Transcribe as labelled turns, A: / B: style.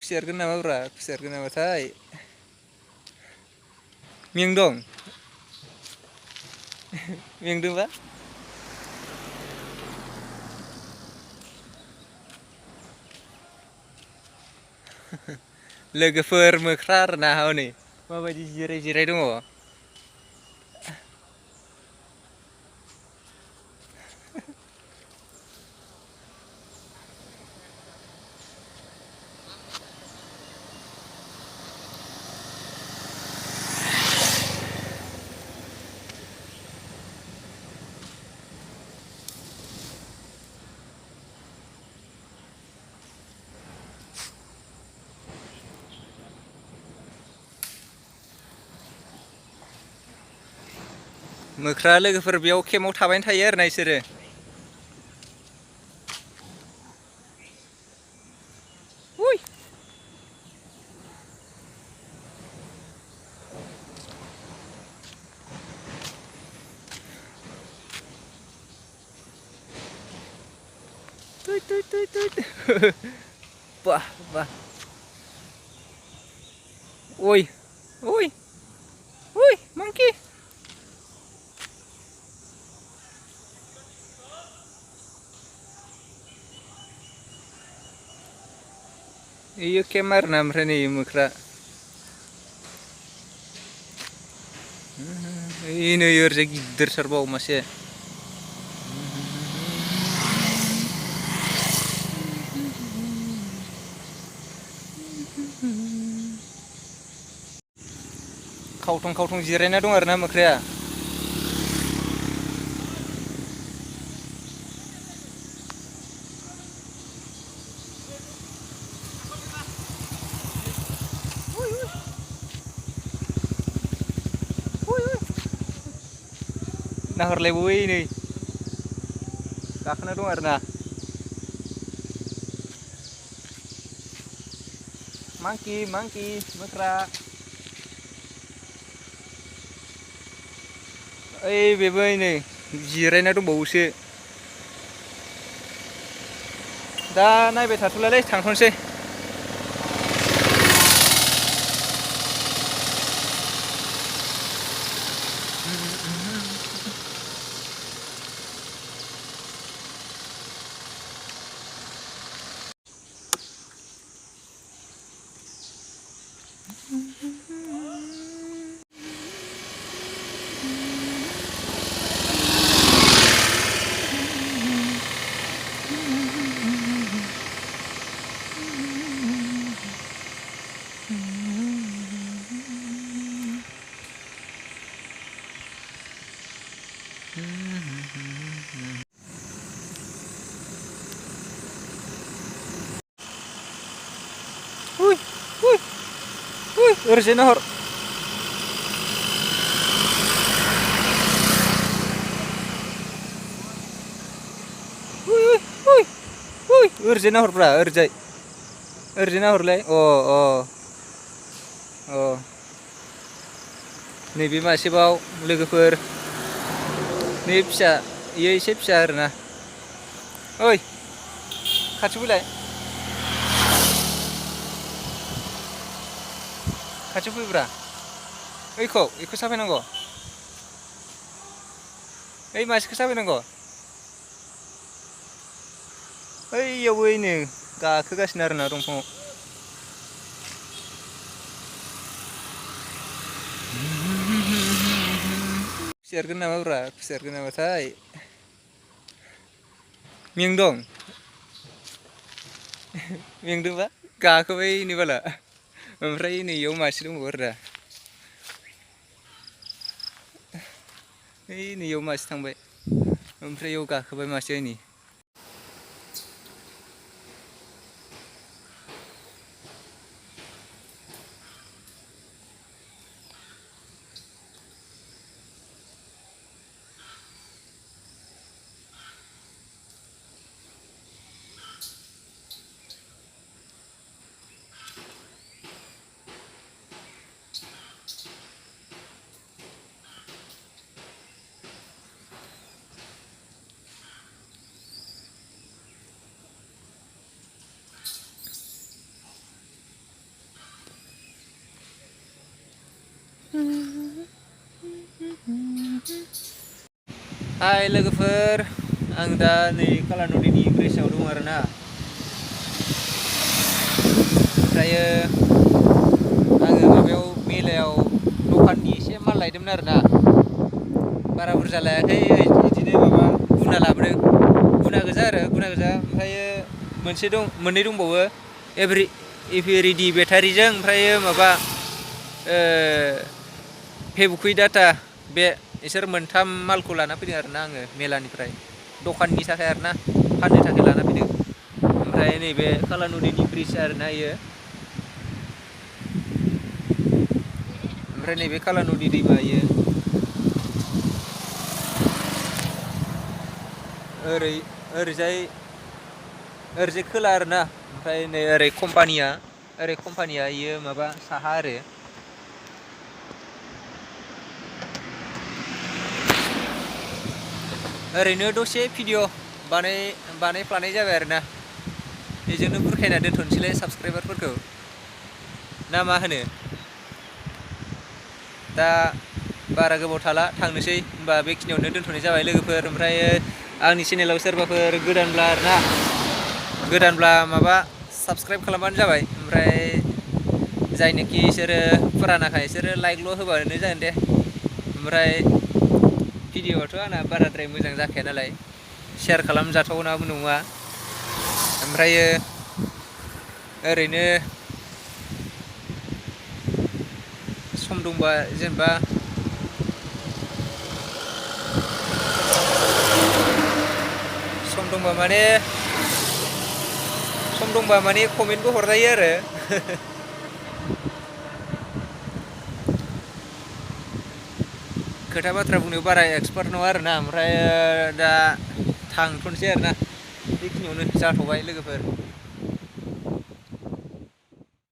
A: खुसियारगोन नामाब्रा खुसियारगोन नामाथाय मेंदं मेंदोंबा लोगोफोर मोख्रा आरोना हनै माबायदि जिराय जिराय दङ। मोख्रा लोगोफोर बेयाव केम्पआव थाबायनो थायो आरोना इसोरो। उइ तुइ तुइ तुइ तुइ बाह बाह ओइ ओइ ओइ मंकी इयो केम्प आरोना ओमफ्राय नै मोख्रा नै ओरैजाय गिदिरथारबाव मासे खावथं खावथं जिरायना दं आरोना मोख्राया। नाहरलायबावै नै गाखोना दं आरोना मांकि मांकि मोख्रा ओइ बेबो नै जिरायना दंबावोसो। दा नायबाय थाथ'लालै थांथ'नोसै। Uy, uy, uy, oरैजाय नाहर uy, uy, uy, ओरैजाय नाहरब्रा ओरैजाय ओरैजाय नाहरलाय अ नैबे मासेबाव लोगोफोर नै फिसा इयो एसे फिसा आरोना ओइ खाथियाव फैलाय खाथियाव फैब्रा इखौ साफायनांगौ ओइ मासेखौ साफायनांगौ ओइयाव ओइनो गाखोगासिनो आरोना दंफाङाव खुसियारगोन नामाब्रा खुसियारगोन नामाथाय मेंदं मेंदोंबा गाखोबाय नै बाला ओमफ्राय नैयाव मासे दंबावो आरोना ओइ नैयाव मासे थांबाय ओमफ्राय इयाव गाखोबाय मासे नै हाय लोगोफोर, आं दा नै कालानदिनि ब्रिजआव दं आरोना। ओमफ्रायो आङो माबायाव मेलायाव दखाननि एसे माल लायदोंमोन आरोना। बारा बुरजा लायाखै, बिदिनो माबा गुना लाबोदों। गुना गोजा आरो गुना गोजा। ओमफ्रायो मोननै दंबावो, एभेरेडि बेटारिजों ओमफ्रायो माबा फेबुकुइक डाटा बे इसोर मोनथाम मालखौ लाना फैदों आरोना आङो मेलानिफ्राय, दखाननि थाखाय आरोना, फाननो थाखाय लाना फैदों। ओमफ्राय नैबे कालानदिनि ब्रिज आरोना इयो। ओमफ्राय नैबे कालानदि दैमा इयो। ओरैजाय खोला आरोना। ओमफ्राय नै ओरै कम्पानिया इयो माबा साहा आरो। ओरैनो दसे भिडिअ बानायफ्लानाय जाबाय आरोना। बेजोंनो बुरखायना दोनथ'नोसैलाय साबसक्राइबारफोरखौ, ना मा होनो? दा बारा गोबाव थाला, थांनोसै होमबा बेखिनियावनो दोनथ'नाय जाबाय लोगोफोर। ओमफ्राय आंनि चेनेलाव सोरबाफोर गोदानब्ला माबा साबसक्राइब खालामबानो जाबाय। ओमफ्राय जायनोखि इसोरो फुरानाखाय इसोरो लाइकल' होबानो जागोन दे। ओमफ्राय भिडिअ'आथ' आंना बाराद्राय मोजां जाखाया नालाय, शेयार खालामजाथावनाबो नङा। ओमफ्रायो ओरैनो सम दंबा जेनेबा कमेन्टबो हरजायो आरो। खोथा बाथ्रा बुंनायाव बारा एक्सपार्ट नङा आरोना। ओमफ्राय दा थांथ'नोसै आरोना, बेखिनियावनो जाथ'बाय लोगोफोर।